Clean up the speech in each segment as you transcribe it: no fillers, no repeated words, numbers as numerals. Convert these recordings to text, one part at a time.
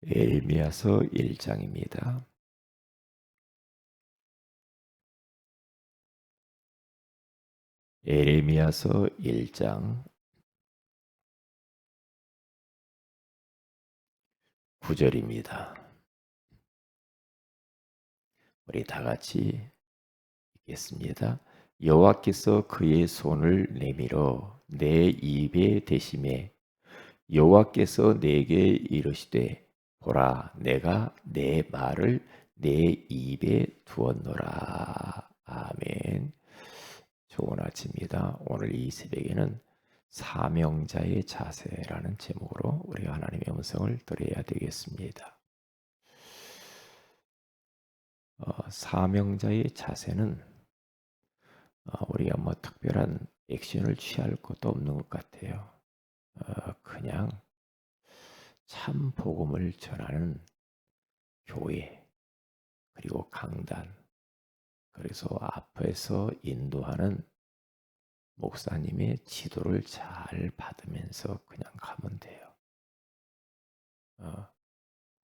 에레미야서 1장입니다. 에레미야서 1장 9절입니다. 우리 다 같이 읽겠습니다. 여호와께서 그의 손을 내밀어 내 입에 대심에 여호와께서 내게 이르시되 보라 내가 내 말을 내 입에 두었노라. 아멘. 좋은 아침입니다. 오늘 이 새벽에는 사명자의 자세라는 제목으로 우리가 하나님의 음성을 들어야 되겠습니다. 사명자의 자세는 우리가 뭐 특별한 액션을 취할 것도 없는 것 같아요. 그냥 참 복음을 전하는 교회 그리고 강단 그래서 앞에서 인도하는 목사님의 지도를 잘 받으면서 그냥 가면 돼요.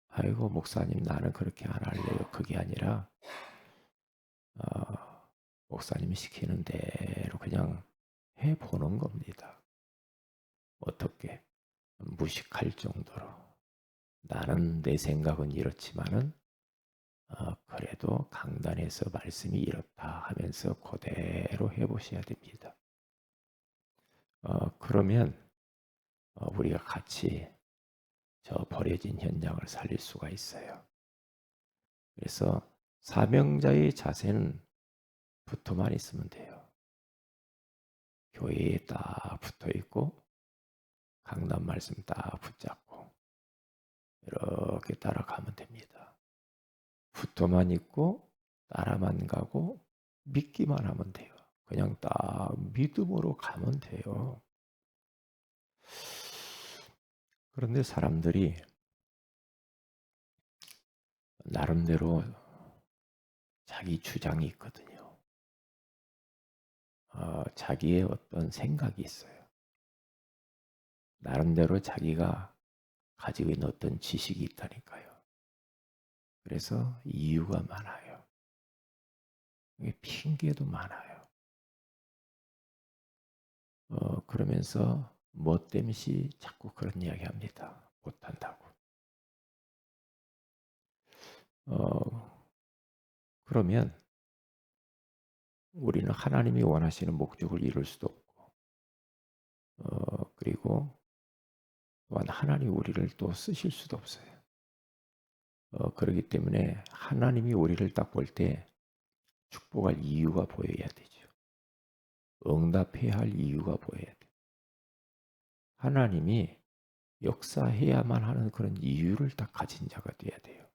아이고 목사님 나는 그렇게 안 할래요. 그게 아니라 목사님이 시키는 대로 그냥 해보는 겁니다. 어떻게 무식할 정도로 나는 내 생각은 이렇지만은 그래도 강단에서 말씀이 이렇다 하면서 그대로 해보셔야 됩니다. 그러면 우리가 같이 저 버려진 현장을 살릴 수가 있어요. 그래서 사명자의 자세는 붙어만 있으면 돼요. 교회에 딱 붙어 있고 강단 말씀 딱 붙잡고 이렇게 따라가면 됩니다. 붙어만 있고 따라만 가고 믿기만 하면 돼요. 그냥 딱 믿음으로 가면 돼요. 그런데 사람들이 나름대로 자기 주장이 있거든요. 자기의 어떤 생각이 있어요. 나름대로 자기가 가지고 있는 어떤 지식이 있다니까요. 그래서 이유가 많아요. 핑계도 많아요. 그러면서 멋땜시 자꾸 그런 이야기 합니다. 못한다고. 그러면 우리는 하나님이 원하시는 목적을 이룰 수도 없고, 그리고 또한 하나님이 우리를 또 쓰실 수도 없어요. 그렇기 때문에 하나님이 우리를 딱 볼 때 축복할 이유가 보여야 되죠. 응답해야 할 이유가 보여야 돼요. 하나님이 역사해야만 하는 그런 이유를 딱 가진 자가 돼야 돼요.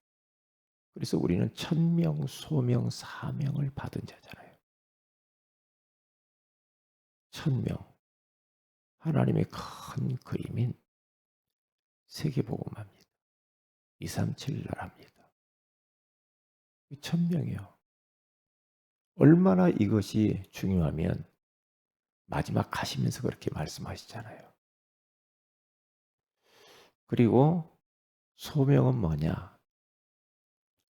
그래서 우리는 천명, 소명, 사명을 받은 자잖아요. 천명, 하나님의 큰 그림인 세계복음화입니다. 237 나라입니다. 천명이요. 얼마나 이것이 중요하면 마지막 가시면서 그렇게 말씀하시잖아요. 그리고 소명은 뭐냐?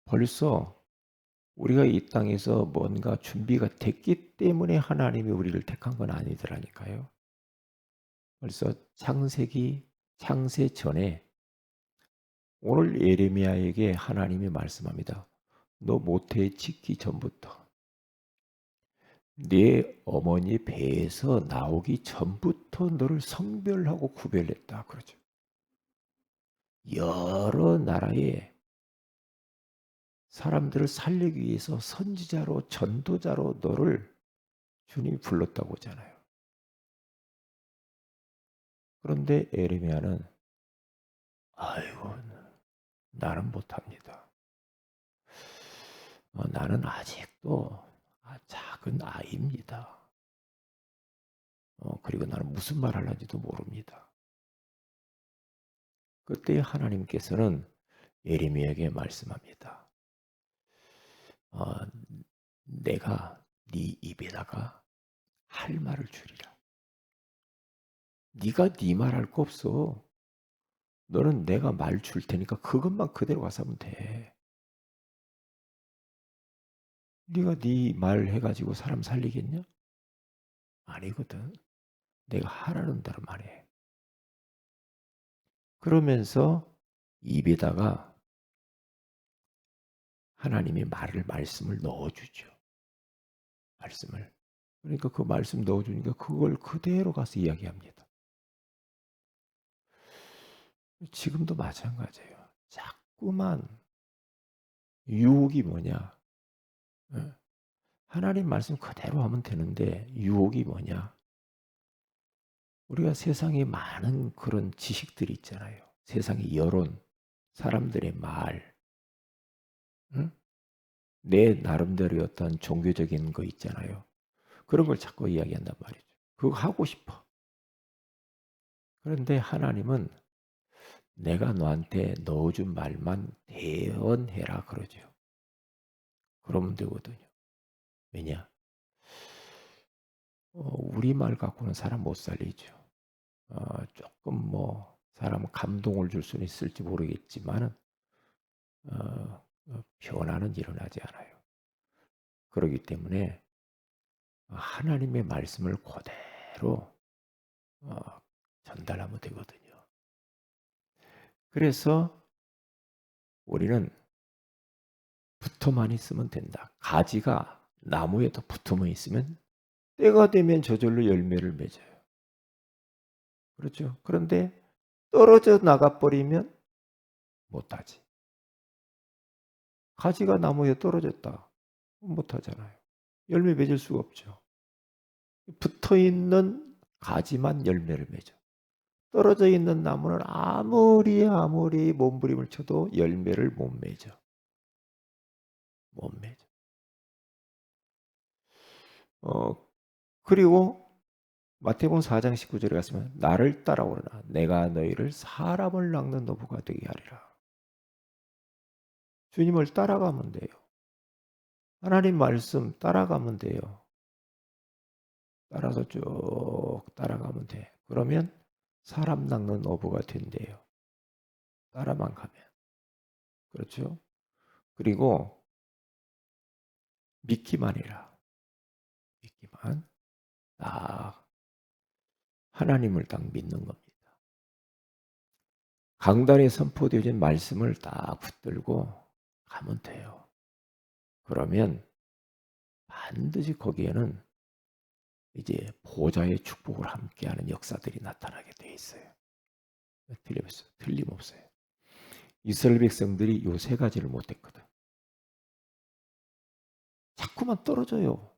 벌써 우리가 이 땅에서 뭔가 준비가 됐기 때문에 하나님이 우리를 택한 건 아니더라니까요. 벌써 창세 전에 오늘 예레미야에게 하나님이 말씀합니다. 너 모태 짓기 전부터 네 어머니 배에서 나오기 전부터 너를 성별하고 구별했다 그러죠. 여러 나라의 사람들을 살리기 위해서 선지자로 전도자로 너를 주님이 불렀다고 하잖아요. 그런데 에레미야는 아이고 나는 못합니다. 나는 아직도 작은 아이입니다. 그리고 나는 무슨 말 하려는지도 모릅니다. 그때 하나님께서는 예레미야에게 말씀합니다. 어, 내가 네 입에다가 할 말을 주리라. 네가 네 말할 거 없어. 너는 내가 말 줄 테니까 그것만 그대로 가서 하면 돼. 네가 네 말 해가지고 사람 살리겠냐? 아니거든. 내가 하라는 대로 말해. 그러면서 입에다가 하나님이 말씀을 넣어주죠. 말씀을. 그러니까 그 말씀 넣어주니까 그걸 그대로 가서 이야기합니다. 지금도 마찬가지예요. 자꾸만 유혹이 뭐냐? 예? 하나님 말씀 그대로 하면 되는데 유혹이 뭐냐? 우리가 세상에 많은 그런 지식들이 있잖아요. 세상의 여론, 사람들의 말, 응? 내 나름대로의 어떤 종교적인 거 있잖아요. 그런 걸 자꾸 이야기한단 말이죠. 그거 하고 싶어. 그런데 하나님은 내가 너한테 넣어준 말만 대언해라 그러죠. 그러면 되거든요. 왜냐? 우리말 갖고는 사람 못 살리죠. 조금 뭐 사람 감동을 줄 수는 있을지 모르겠지만 변화는 일어나지 않아요. 그렇기 때문에 하나님의 말씀을 그대로 어, 전달하면 되거든요. 그래서 우리는 붙어만 있으면 된다. 가지가 나무에 더 붙어만 있으면 때가 되면 저절로 열매를 맺어요. 그렇죠? 그런데 떨어져 나가버리면 못하지. 가지가 나무에 떨어졌다. 못하잖아요. 열매 맺을 수가 없죠. 붙어있는 가지만 열매를 맺어. 떨어져 있는 나무는 아무리 몸부림을 쳐도 열매를 못 맺어. 못 맺어. 그리고 마태복음 4장 19절에 갔으면 나를 따라오라. 내가 너희를 사람을 낚는 어부가 되게 하리라. 주님을 따라가면 돼요. 하나님 말씀 따라가면 돼요. 따라서 쭉 따라가면 돼. 그러면 사람 낚는 어부가 된대요. 따라만 가면. 그렇죠? 그리고 믿기만 해라. 믿기만. 딱 하나님을 딱 믿는 겁니다. 강단에 선포되어진 말씀을 딱 붙들고 가면 돼요. 그러면 반드시 거기에는 이제 보좌의 축복을 함께하는 역사들이 나타나게 돼 있어요. 틀림없어요. 이스라엘 백성들이 요 세 가지를 못했거든. 자꾸만 떨어져요.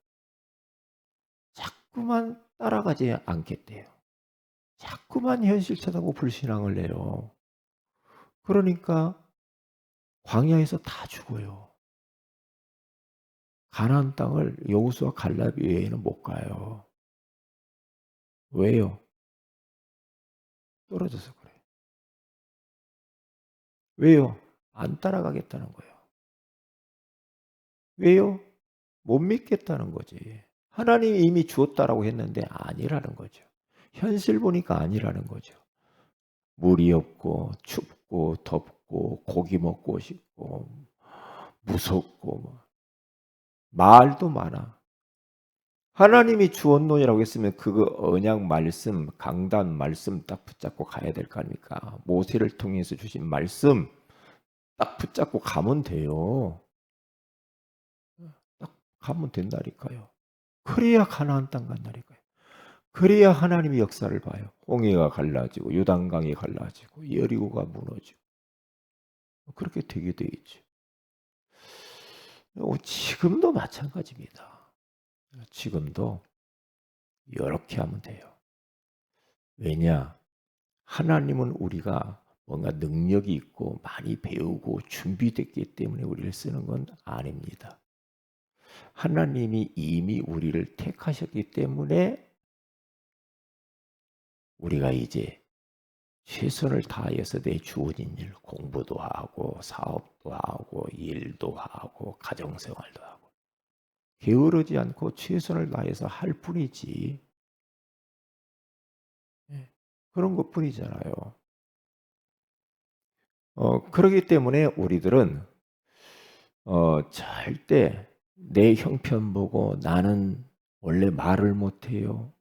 자꾸만 따라가지 않겠대요. 자꾸만 현실 쳐다보고 불신앙을 해요. 그러니까 광야에서 다 죽어요. 가나안 땅을 여호수아 갈렙 외에는 못 가요. 왜요? 떨어져서 그래. 왜요? 안 따라가겠다는 거예요. 왜요? 못 믿겠다는 거지. 하나님이 이미 주었다라고 했는데 아니라는 거죠. 현실 보니까 아니라는 거죠. 물이 없고 춥고 덥고 고기 먹고 싶고 무섭고 말도 많아. 하나님이 주었노니라고 했으면 그거 언약 말씀, 강단 말씀 딱 붙잡고 가야 될 거 아닙니까? 모세를 통해서 주신 말씀 딱 붙잡고 가면 돼요. 딱 가면 된다니까요. 그래야 가나안 땅 간다니까요. 그래야 하나님의 역사를 봐요. 홍해가 갈라지고 요단강이 갈라지고 여리고가 무너지고 그렇게 되게 돼 있죠. 지금도 마찬가지입니다. 지금도 이렇게 하면 돼요. 왜냐? 하나님은 우리가 뭔가 능력이 있고 많이 배우고 준비됐기 때문에 우리를 쓰는 건 아닙니다. 하나님이 이미 우리를 택하셨기 때문에 우리가 이제 최선을 다해서 내 주어진 일, 공부도 하고 사업도 하고 일도 하고 가정생활도 하고 게으르지 않고 최선을 다해서 할 뿐이지. 그런 것뿐이잖아요. 그러기 때문에 우리들은 절대 내 형편 보고 '나는 원래 말을 못해요.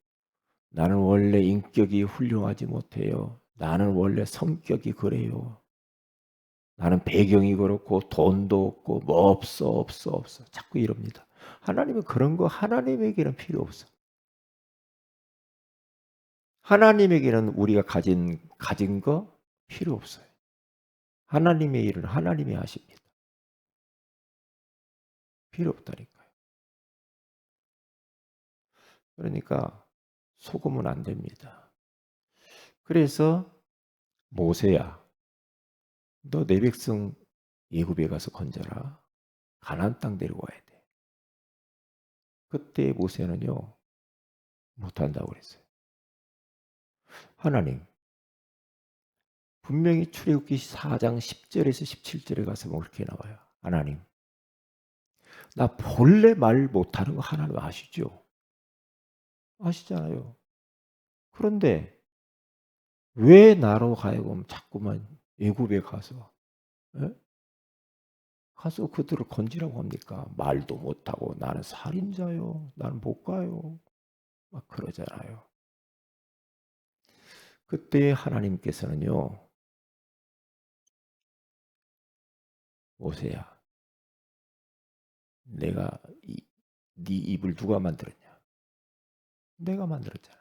나는 원래 인격이 훌륭하지 못해요. 나는 원래 성격이 그래요. 나는 배경이 그렇고 돈도 없고 뭐 없어, 없어, 없어.' 자꾸 이럽니다. 하나님은 그런 거 하나님에게는 필요 없어. 하나님에게는 우리가 가진 거 필요 없어요. 하나님의 일은 하나님이 하십니다. 필요 없다니까요. 그러니까 속으면 안 됩니다. 그래서 "모세야, 너 내 백성 애굽에 가서 건져라. 가나안 땅 데려와야 돼." 그때 모세는요 못한다고 그랬어요. "하나님, 분명히 출애굽기 4장 10절에서 17절에 가서 뭐 이렇게 나와요. 하나님, 나 본래 말 못하는 거 하나님 아시죠? 아시잖아요. 그런데 왜 나로 하여금 자꾸만 애굽에 가서 예? 가서 그들을 건지라고 합니까? 말도 못하고 나는 살인자요. 나는 못 가요. 막 그러잖아요. 그때 하나님께서는요. 모세야, 내가 네 입을 누가 만들었냐? 내가 만들었잖아.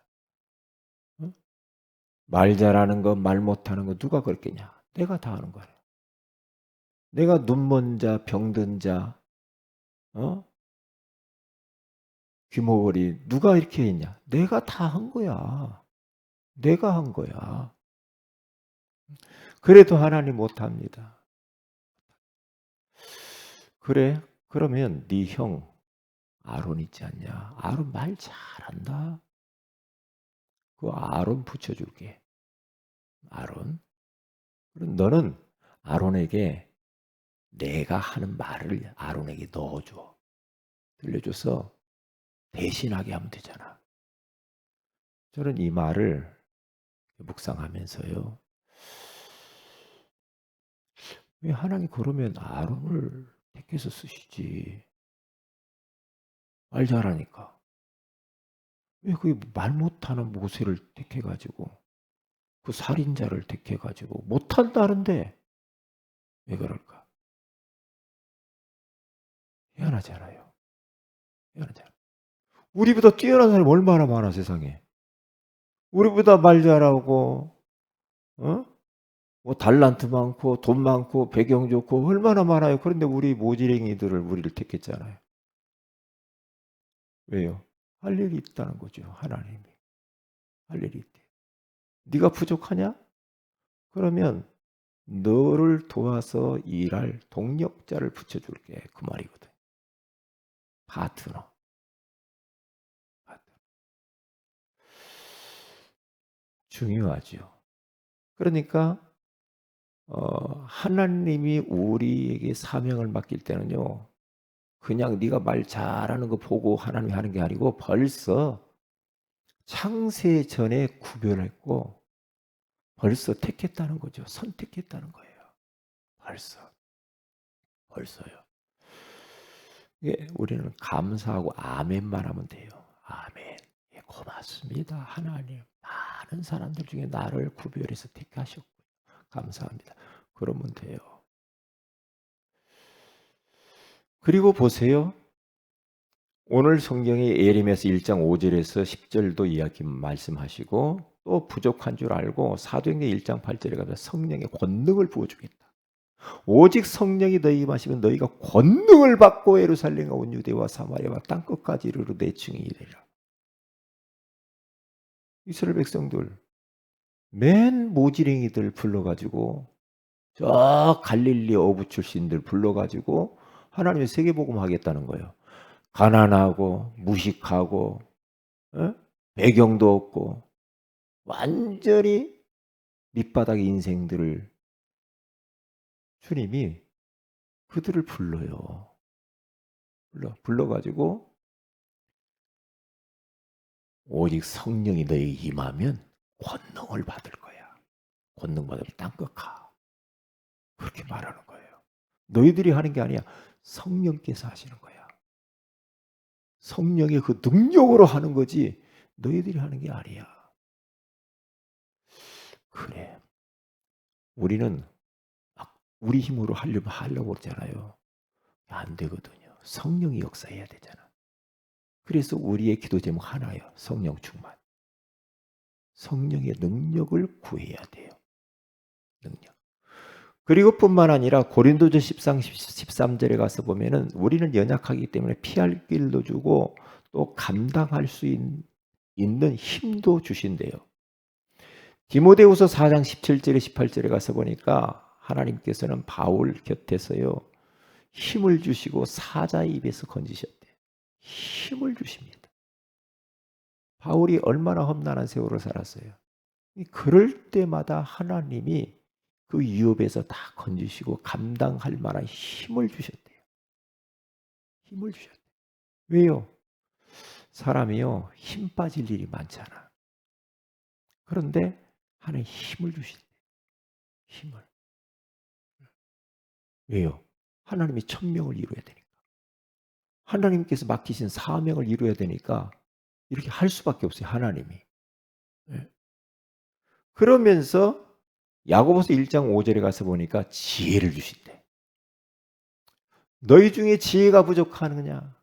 응? 말 잘하는 거, 말 못하는 거 누가 그랬겠냐? 내가 다 하는 거야. 내가 눈먼 자, 병든 자, 어? 귀머거리 누가 이렇게 했냐? 내가 다 한 거야. 내가 한 거야. 그래도 하나님 못합니다. 그래? 그러면 네 형 아론 있지 않냐? 아론 말 잘한다. 그 아론 붙여줄게. 아론. 그럼 너는 아론에게 내가 하는 말을 아론에게 넣어줘. 들려줘서 대신하게 하면 되잖아. 저는 이 말을 묵상하면서요. 왜 하나님 그러면 아론을 택해서 쓰시지? 말 잘하니까. 왜 그 말 못하는 모세를 택해가지고 그 살인자를 택해가지고 못한다는데 왜 그럴까? 희한하잖아요. 희한하잖아. 우리보다 뛰어난 사람이 얼마나 많아 세상에. 우리보다 말 잘하고 어? 뭐 달란트 많고 돈 많고 배경 좋고 얼마나 많아요. 그런데 우리 모지랭이들을 우리를 택했잖아요. 왜요? 할 일이 있다는 거죠. 하나님이. 할 일이 있대. 네가 부족하냐? 그러면 너를 도와서 일할 동력자를 붙여줄게. 그 말이거든. 파트너. 파트너. 중요하죠. 그러니까 하나님이 우리에게 사명을 맡길 때는요. 그냥 네가 말 잘하는 거 보고 하나님이 하는 게 아니고 벌써 창세 전에 구별했고 벌써 택했다는 거죠. 선택했다는 거예요. 벌써. 벌써요. 예, 우리는 감사하고 아멘만 하면 돼요. 아멘. 예, 고맙습니다. 하나님. 많은 사람들 중에 나를 구별해서 택하셨고 감사합니다. 그러면 돼요. 그리고 보세요. 오늘 성경에 예레미야서 1장 5절에서 10절도 이야기 말씀하시고 또 부족한 줄 알고 사도행전 1장 8절에 가면 성령의 권능을 부어주겠다. 오직 성령이 너희 임하시면 너희가 권능을 받고 예루살렘과 온 유대와 사마리아와 땅끝까지 이르러 내 증인이 되리라. 이스라엘 백성들 맨 모지랭이들 불러가지고 저 갈릴리 어부 출신들 불러가지고 하나님의 세계복음 하겠다는 거예요. 가난하고 무식하고 어? 배경도 없고 완전히 밑바닥의 인생들을 주님이 그들을 불러요. 불러가지고 오직 성령이 너에게 임하면 권능을 받을 거야. 권능 받으면 땅끝 가. 말하는 거예요. 너희들이 하는 게 아니야. 성령께서 하시는 거야. 성령의 그 능력으로 하는 거지 너희들이 하는 게 아니야. 그래. 우리는 막 우리 힘으로 하려고 그러잖아요. 안 되거든요. 성령이 역사해야 되잖아. 그래서 우리의 기도 제목 하나예요. 성령 충만. 성령의 능력을 구해야 돼요. 능력. 그리고 뿐만 아니라 고린도전 13절에 가서 보면은 우리는 연약하기 때문에 피할 길도 주고 또 감당할 수 있는 힘도 주신대요. 디모데후서 4장 17절에 18절에 가서 보니까 하나님께서는 바울 곁에서요. 힘을 주시고 사자의 입에서 건지셨대요. 힘을 주십니다. 바울이 얼마나 험난한 세월을 살았어요. 그럴 때마다 하나님이 그 유업에서 다 건지시고 감당할 만한 힘을 주셨대요. 힘을 주셨대요. 왜요? 사람이요 힘 빠질 일이 많잖아. 그런데 하나님 힘을 주신대요. 힘을. 왜요? 하나님이 천명을 이루어야 되니까. 하나님께서 맡기신 사명을 이루어야 되니까 이렇게 할 수밖에 없어요. 하나님이. 네. 그러면서 야고보서 1장 5절에 가서 보니까 지혜를 주신대. 너희 중에 지혜가 부족하느냐?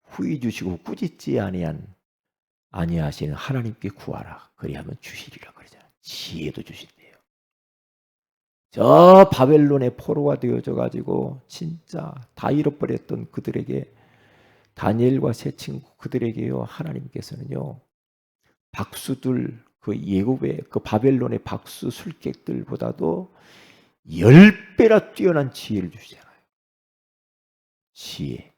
후히 주시고 꾸짖지 아니하시는 하나님께 구하라. 그리하면 주시리라 그러잖아. 지혜도 주신대요. 저 바벨론의 포로가 되어져 가지고 진짜 다 잃어버렸던 그들에게 다니엘과 세 친구 그들에게요 하나님께서는요 박수들 그 예굽의 그 바벨론의 박수 술객들보다도 10배나 뛰어난 지혜를 주시잖아요. 지혜.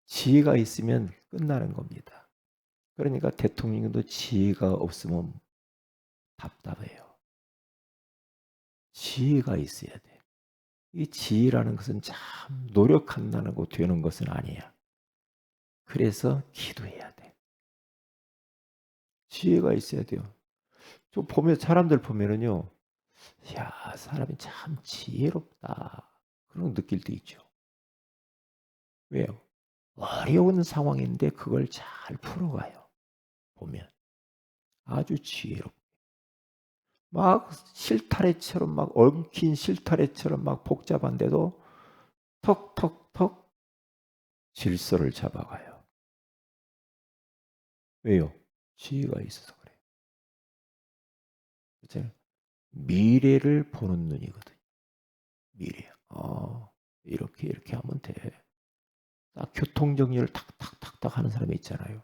지혜가 있으면 끝나는 겁니다. 그러니까 대통령도 지혜가 없으면 답답해요. 지혜가 있어야 돼. 이 지혜라는 것은 참 노력한다고 되는 것은 아니야. 그래서 기도해야 돼. 지혜가 있어야 돼요. 저 보면 사람들 보면은요. 야, 사람이 참 지혜롭다. 그런 느낄 때 있죠. 왜요? 어려운 상황인데 그걸 잘 풀어가요. 보면 아주 지혜롭고 막 실타래처럼 막 얽힌 실타래처럼 막 복잡한데도 턱턱턱 질서를 잡아가요. 왜요? 지혜가 있어서 그래요. 그렇잖아요. 미래를 보는 눈이거든요. 미래. 이렇게 하면 돼. 딱 교통 정리를 탁탁탁탁 하는 사람이 있잖아요.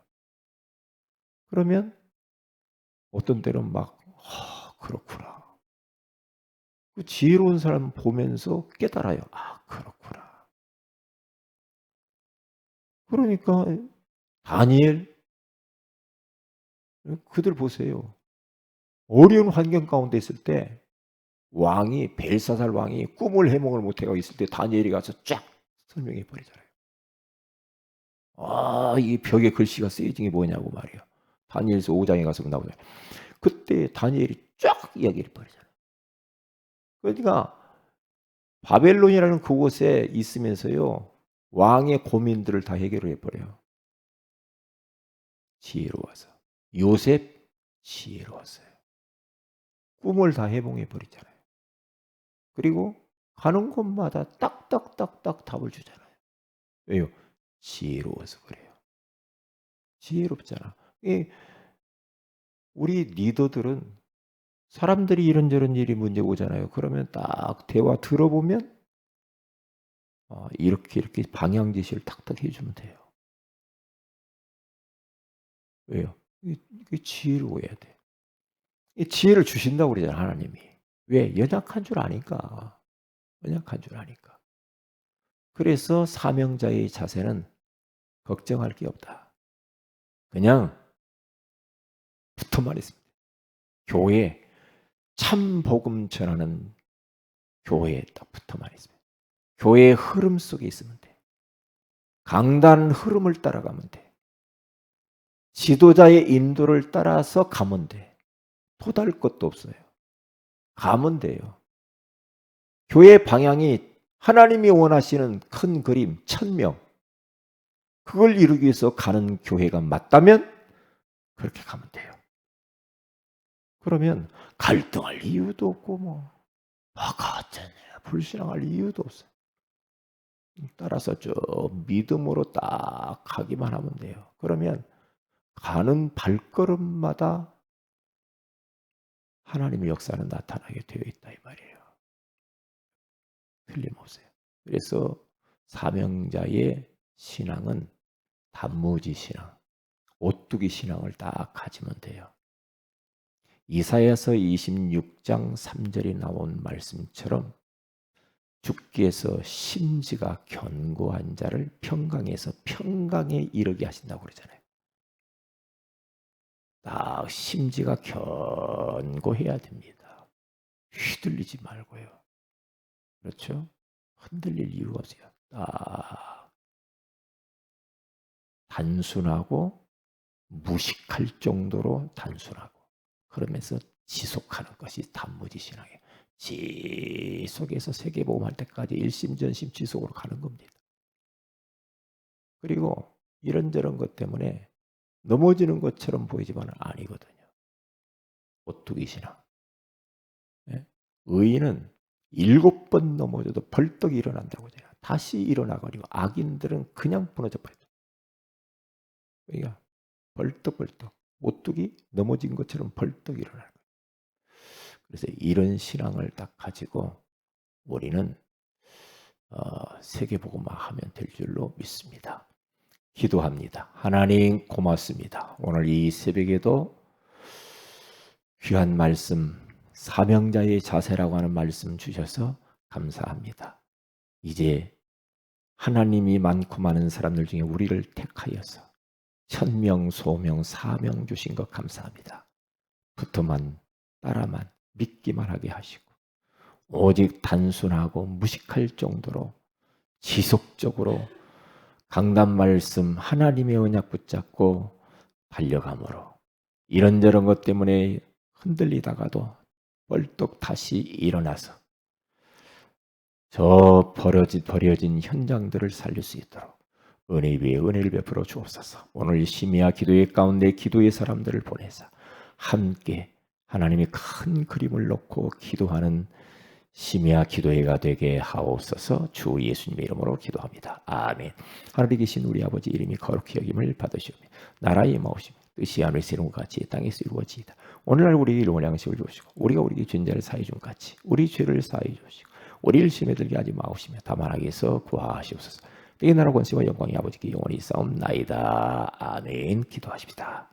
그러면 어떤 때는 막 그렇구나. 그 지혜로운 사람 보면서 깨달아요. 그렇구나. 그러니까 다니엘 그들 보세요. 어려운 환경 가운데 있을 때 왕이 벨사살 왕이 꿈을 해몽을 못해가고 있을 때 다니엘이 가서 쫙 설명해 버리잖아요. 이 벽에 글씨가 쓰여진 게 뭐냐고 말이에요. 다니엘서 5장에 가서 나오잖아요. 그때 다니엘이 쫙 이야기를 버리잖아요. 그러니까 바벨론이라는 그곳에 있으면서요. 왕의 고민들을 다 해결을 해버려요. 지혜로워서. 요셉 지혜로웠어요. 꿈을 다 해몽해 버리잖아요. 그리고 가는 곳마다 딱딱딱딱 답을 주잖아요. 왜요? 지혜로워서 그래요. 지혜롭잖아. 우리 리더들은 사람들이 이런저런 일이 문제 오잖아요. 그러면 딱 대화 들어보면 이렇게 방향 제시를 탁탁 해주면 돼요. 왜요? 이게 지혜로워야 돼. 이 지혜를 주신다고 그러잖아요, 하나님이. 왜? 연약한 줄 아니까. 연약한 줄 아니까. 그래서 사명자의 자세는 걱정할 게 없다. 그냥 붙어만 있습니다. 교회, 참 복음 전하는 교회에 딱 붙어만 있습니다. 교회의 흐름 속에 있으면 돼. 강단 흐름을 따라가면 돼. 지도자의 인도를 따라서 가면 돼. 도달 것도 없어요. 가면 돼요. 교회 방향이 하나님이 원하시는 큰 그림 1000명, 그걸 이루기 위해서 가는 교회가 맞다면 그렇게 가면 돼요. 그러면 갈등할 이유도 없고 화가 불신앙할 이유도 없어요. 따라서 저 믿음으로 딱 가기만 하면 돼요. 그러면 가는 발걸음마다 하나님의 역사는 나타나게 되어 있다 이 말이에요. 틀림없어요. 그래서 사명자의 신앙은 단무지 신앙, 오뚜기 신앙을 딱 가지면 돼요. 이사야서 26장 3절이 나온 말씀처럼 주께서 심지가 견고한 자를 평강에서 평강에 이르게 하신다고 그러잖아요. 딱 심지가 견고해야 됩니다. 휘둘리지 말고요. 그렇죠? 흔들릴 이유가 없어요. 딱 단순하고 무식할 정도로 단순하고 그러면서 지속하는 것이 단무지 신앙이에요. 지속해서 세계복음 할 때까지 일심전심 지속으로 가는 겁니다. 그리고 이런저런 것 때문에 넘어지는 것처럼 보이지만 아니거든요. 오뚜기 신앙. 예? 의인은 7번 넘어져도 벌떡 일어난다고 해요. 다시 일어나가지고 악인들은 그냥 무너져 버려요. 그러니까 벌떡벌떡 오뚜기 넘어진 것처럼 벌떡 일어나는 거예요. 그래서 이런 신앙을 딱 가지고 우리는 세계복음화 하면 될 줄로 믿습니다. 기도합니다. 하나님 고맙습니다. 오늘 이 새벽에도 귀한 말씀, 사명자의 자세라고 하는 말씀 주셔서 감사합니다. 이제 하나님이 많고 많은 사람들 중에 우리를 택하여서 천명, 소명, 사명 주신 것 감사합니다. 붙어만 따라만 믿기만 하게 하시고 오직 단순하고 무식할 정도로 지속적으로 강단 말씀 하나님의 언약 붙잡고 달려감으로 이런저런 것 때문에 흔들리다가도 벌떡 다시 일어나서 저 버려진 현장들을 살릴 수 있도록 은혜 위에 은혜를 베풀어 주옵소서. 오늘 심야 기도회 가운데 기도의 사람들을 보내사 함께 하나님의 큰 그림을 놓고 기도하는 심야 기도회가 되게 하옵소서. 주 예수님의 이름으로 기도합니다. 아멘. 하늘에 계신 우리 아버지 이름이 거룩히 여김을 받으시오며 나라의 임하오시며 뜻이 하늘에서 이룬 것 같이 땅에서 이루어지이다. 오늘날 우리에게 일용할 양식을 주시고 우리가 우리에게 죄인자를 사해 준 같이 우리 죄를 사해 주시고 우리를 시험에 들게 하지 마옵시며 다만 악에서 구하시옵소서. 때의 나라 권세와 영광이 아버지께 영원히 싸움나이다. 아멘. 기도하십시다.